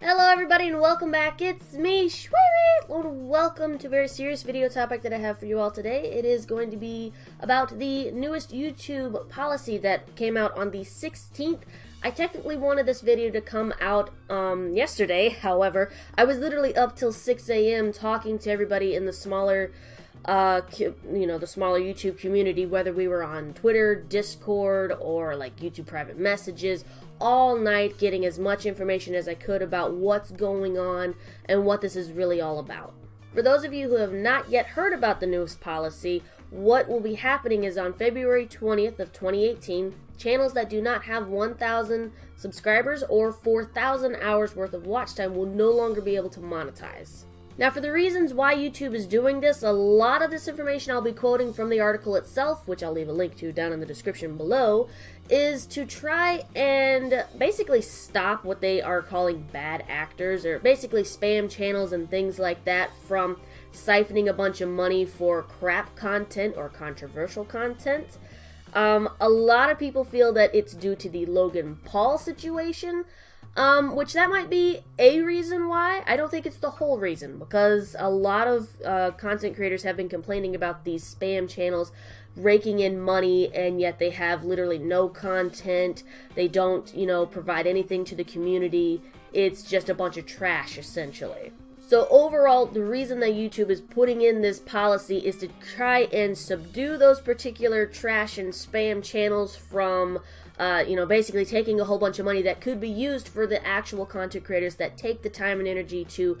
Hello everybody and welcome back. It's me, Shweebe, and welcome to a very serious video topic that I have for you all today. It is going to be about the newest YouTube policy that came out on the 16th. I technically wanted this video to come out yesterday, however, I was literally up till 6 a.m. talking to everybody in the smaller the smaller YouTube community, whether we were on Twitter, Discord, or like YouTube private messages, all night getting as much information as I could about what's going on and what this is really all about. For those of you who have not yet heard about the newest policy, what will be happening is on February 20th of 2018, channels that do not have 1,000 subscribers or 4,000 hours worth of watch time will no longer be able to monetize. Now, for the reasons why YouTube is doing this, a lot of this information I'll be quoting from the article itself, which I'll leave a link to down in the description below, is to try and basically stop what they are calling bad actors, or basically spam channels and things like that, from siphoning a bunch of money for crap content or controversial content. A lot of people feel that it's due to the Logan Paul situation, which that might be a reason why. I don't think it's the whole reason, because a lot of content creators have been complaining about these spam channels raking in money, and yet they have literally no content. They don't, provide anything to the community. It's just a bunch of trash, essentially. So overall, the reason that YouTube is putting in this policy is to try and subdue those particular trash and spam channels from basically taking a whole bunch of money that could be used for the actual content creators that take the time and energy to,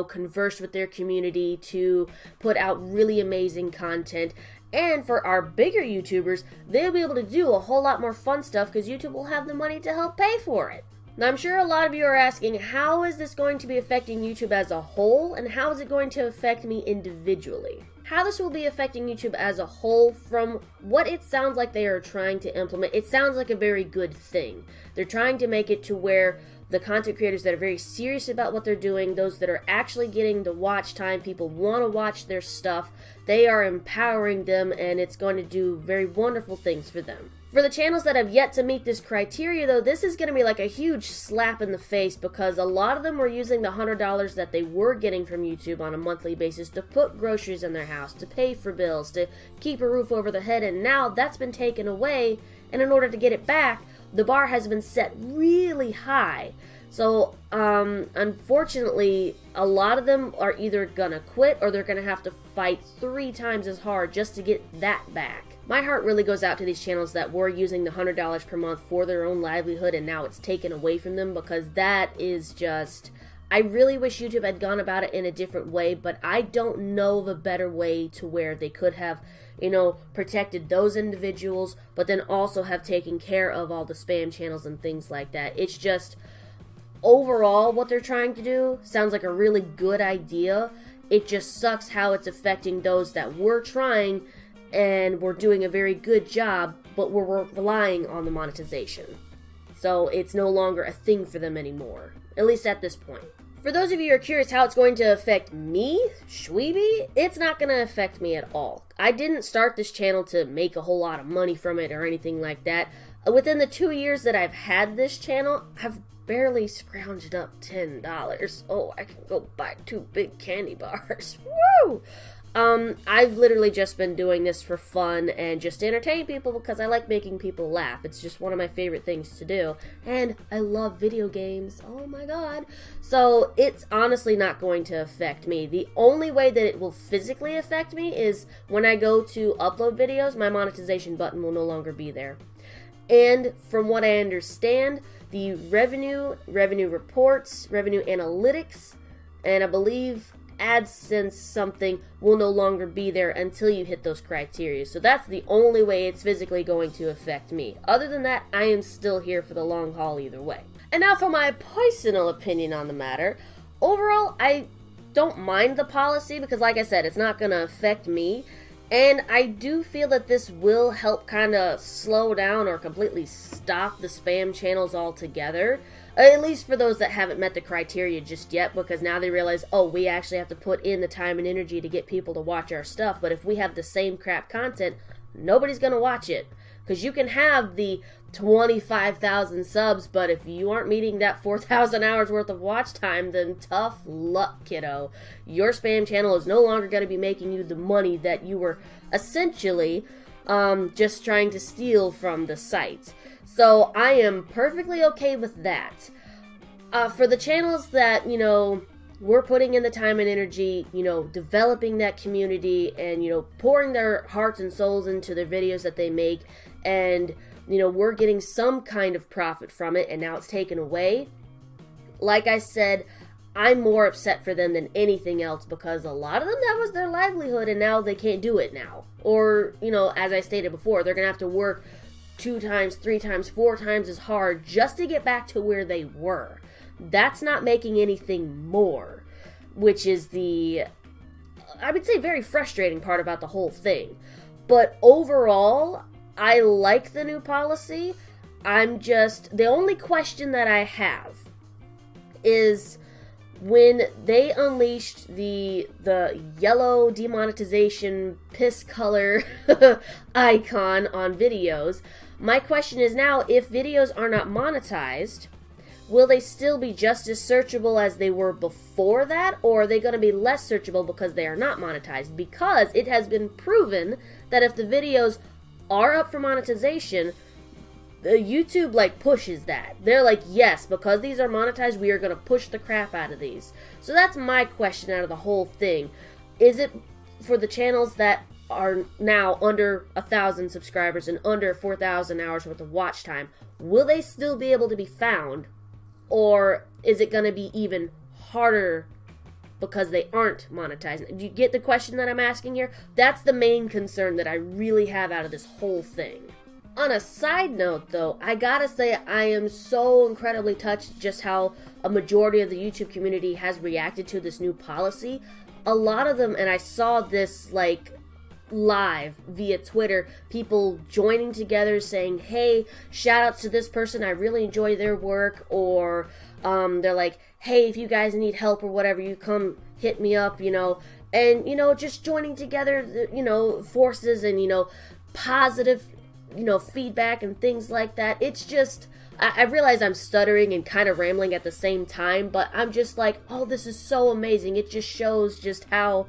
converse with their community, to put out really amazing content. And for our bigger YouTubers, they'll be able to do a whole lot more fun stuff because YouTube will have the money to help pay for it. Now, I'm sure a lot of you are asking, how is this going to be affecting YouTube as a whole, and how is it going to affect me individually? How this will be affecting YouTube as a whole, from what it sounds like they are trying to implement, it sounds like a very good thing. They're trying to make it to where the content creators that are very serious about what they're doing, those that are actually getting the watch time, people want to watch their stuff, they are empowering them, and it's going to do very wonderful things for them. For the channels that have yet to meet this criteria, though, this is going to be like a huge slap in the face, because a lot of them were using the $100 that they were getting from YouTube on a monthly basis to put groceries in their house, to pay for bills, to keep a roof over their head, and now that's been taken away, and in order to get it back, the bar has been set really high. So, unfortunately, a lot of them are either gonna quit or they're gonna have to fight 3 times as hard just to get that back. My heart really goes out to these channels that were using the $100 per month for their own livelihood, and now it's taken away from them, because that is just... I really wish YouTube had gone about it in a different way, but I don't know of a better way to where they could have, protected those individuals, but then also have taken care of all the spam channels and things like that. It's just, overall, what they're trying to do sounds like a really good idea. It just sucks how it's affecting those that were trying and were doing a very good job, but were relying on the monetization. So it's no longer a thing for them anymore, at least at this point. For those of you who are curious how it's going to affect me, Shweebe, it's not going to affect me at all. I didn't start this channel to make a whole lot of money from it or anything like that. Within the 2 years that I've had this channel, I've barely scrounged up $10. Oh, I can go buy 2 big candy bars. Woo! I've literally just been doing this for fun and just to entertain people, because I like making people laugh. It's just one of my favorite things to do. And I love video games. Oh my god. So it's honestly not going to affect me. The only way that it will physically affect me is when I go to upload videos, my monetization button will no longer be there. And from what I understand, the revenue reports, revenue analytics, and I believe AdSense something will no longer be there until you hit those criteria. So that's the only way it's physically going to affect me. Other than that, I am still here for the long haul either way. And now for my personal opinion on the matter. Overall, I don't mind the policy because, like I said, it's not going to affect me. And I do feel that this will help kind of slow down or completely stop the spam channels altogether. At least for those that haven't met the criteria just yet, because now they realize, oh, we actually have to put in the time and energy to get people to watch our stuff, but if we have the same crap content, nobody's going to watch it. Because you can have the 25,000 subs, but if you aren't meeting that 4,000 hours worth of watch time, then tough luck, kiddo. Your spam channel is no longer going to be making you the money that you were essentially just trying to steal from the site. So I am perfectly okay with that. For the channels that, you know, we're putting in the time and energy, you know, developing that community and, you know, pouring their hearts and souls into their videos that they make, and, you know, we're getting some kind of profit from it, and now it's taken away. Like I said, I'm more upset for them than anything else, because a lot of them, that was their livelihood, and now they can't do it now. Or, you know, as I stated before, they're going to have to work 2 times, 3 times, 4 times as hard just to get back to where they were. That's not making anything more, which is the, I would say, very frustrating part about the whole thing. But overall, I like the new policy. The only question that I have is when they unleashed the yellow demonetization piss color icon on videos, my question is now, if videos are not monetized, will they still be just as searchable as they were before that, or are they going to be less searchable because they are not monetized? Because it has been proven that if the videos are up for monetization, YouTube like pushes that. They're like, yes, because these are monetized, we are going to push the crap out of these. So that's my question out of the whole thing. Is it for the channels that are now under 1,000 subscribers and under 4,000 hours worth of watch time, will they still be able to be found? Or is it going to be even harder because they aren't monetizing? Do you get the question that I'm asking here? That's the main concern that I really have out of this whole thing. On a side note, though, I gotta say I am so incredibly touched just how a majority of the YouTube community has reacted to this new policy. A lot of them, and I saw this like live via Twitter, people joining together saying, hey, shout outs to this person, I really enjoy their work, or they're like, hey, if you guys need help or whatever, you come hit me up, you know, and, you know, just joining together, you know, forces and, you know, positive, you know, feedback and things like that. It's just, I realize I'm stuttering and kind of rambling at the same time, but I'm just like, oh, this is so amazing. It just shows just how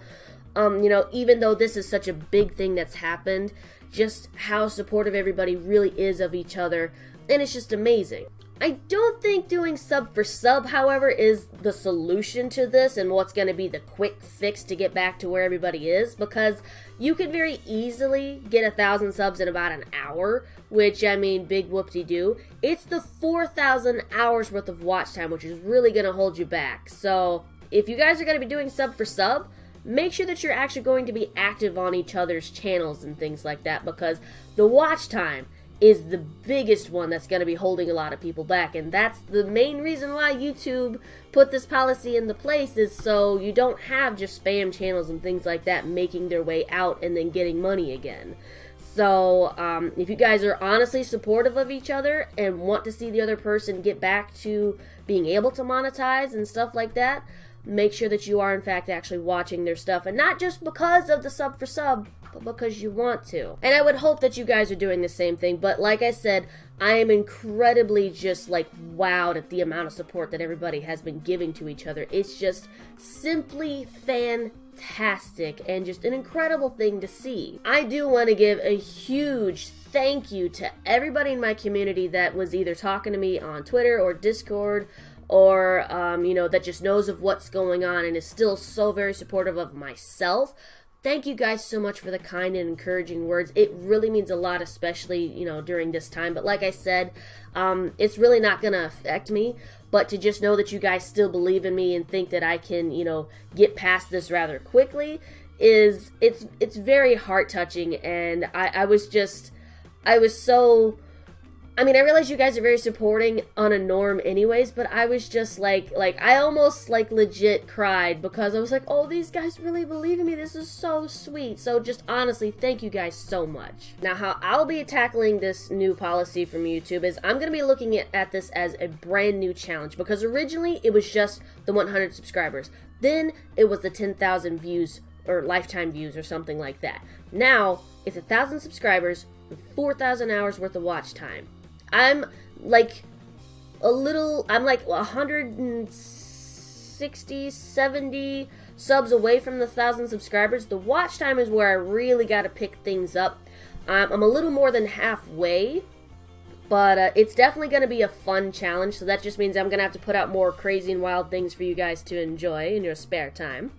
you know, even though this is such a big thing that's happened, just how supportive everybody really is of each other, and it's just amazing. I don't think doing sub for sub, however, is the solution to this and what's going to be the quick fix to get back to where everybody is, because you could very easily get 1,000 subs in about an hour, which, I mean, big whoop-de-doo. It's the 4,000 hours worth of watch time, which is really going to hold you back. So if you guys are going to be doing sub for sub, make sure that you're actually going to be active on each other's channels and things like that, because the watch time is the biggest one that's going to be holding a lot of people back, and that's the main reason why YouTube put this policy into place, is so you don't have just spam channels and things like that making their way out and then getting money again. So if you guys are honestly supportive of each other and want to see the other person get back to being able to monetize and stuff like that, make sure that you are in fact actually watching their stuff, and not just because of the sub for sub, but because you want to. And I would hope that you guys are doing the same thing, but like I said, I am incredibly just like wowed at the amount of support that everybody has been giving to each other. It's just simply fantastic and just an incredible thing to see. I do want to give a huge thank you to everybody in my community that was either talking to me on Twitter or Discord, or, you know, that just knows of what's going on and is still so very supportive of myself. Thank you guys so much for the kind and encouraging words. It really means a lot, especially, you know, during this time. But like I said, it's really not going to affect me. But to just know that you guys still believe in me and think that I can, you know, get past this rather quickly it's very heart-touching. And I was so... I mean, I realize you guys are very supporting on a norm anyways, but I was just like I almost like legit cried, because I was like, oh, these guys really believe in me. This is so sweet. So just honestly, thank you guys so much. Now, how I'll be tackling this new policy from YouTube is I'm going to be looking at this as a brand new challenge, because originally it was just the 100 subscribers. Then it was the 10,000 views or lifetime views or something like that. Now it's 1,000 subscribers 4,000 hours worth of watch time. I'm like 160, 70 subs away from the 1,000 subscribers. The watch time is where I really got to pick things up. I'm a little more than halfway, but it's definitely going to be a fun challenge, so that just means I'm going to have to put out more crazy and wild things for you guys to enjoy in your spare time.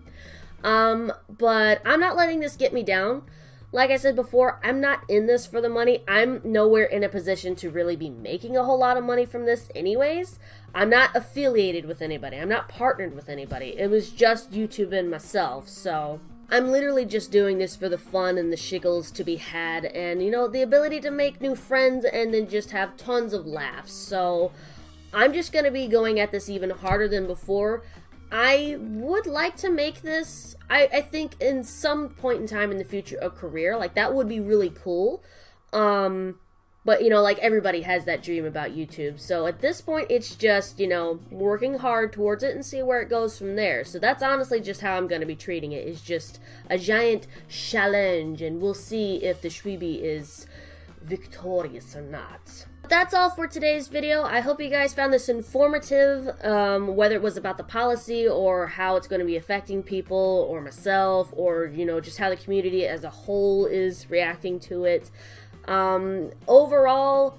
But I'm not letting this get me down. Like I said before, I'm not in this for the money. I'm nowhere in a position to really be making a whole lot of money from this anyways. I'm not affiliated with anybody. I'm not partnered with anybody. It was just YouTube and myself, so I'm literally just doing this for the fun and the shiggles to be had and, you know, the ability to make new friends and then just have tons of laughs. So I'm just going to be going at this even harder than before. I would like to make this, I think, in some point in time in the future, a career. Like, that would be really cool. But, you know, like, everybody has that dream about YouTube. So at this point, it's just, you know, working hard towards it and see where it goes from there. So that's honestly just how I'm going to be treating it. It's just a giant challenge, and we'll see if the Shweebe is victorious or not. That's all for today's video. I hope you guys found this informative, whether it was about the policy or how it's going to be affecting people or myself, or, you know, just how the community as a whole is reacting to it. Overall,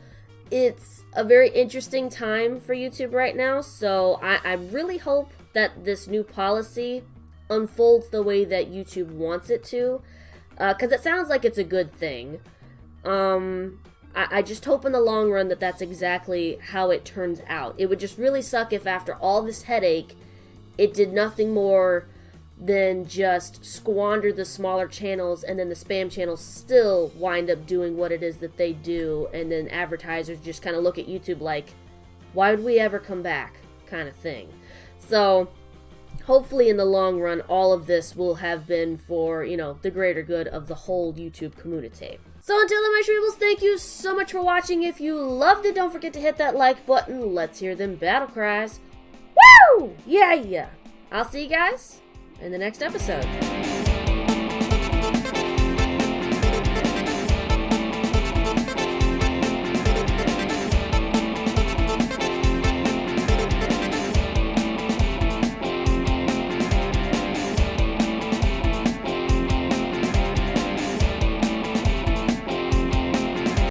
it's a very interesting time for YouTube right now, so I really hope that this new policy unfolds the way that YouTube wants it to, because it sounds like it's a good thing. I just hope in the long run that that's exactly how it turns out. It would just really suck if after all this headache, it did nothing more than just squander the smaller channels, and then the spam channels still wind up doing what it is that they do, and then advertisers just kind of look at YouTube like, why would we ever come back, kind of thing. So hopefully in the long run, all of this will have been for, you know, the greater good of the whole YouTube community. So until then, my Shweebles, thank you so much for watching. If you loved it, don't forget to hit that like button. Let's hear them battle cries. Woo! Yeah! I'll see you guys in the next episode.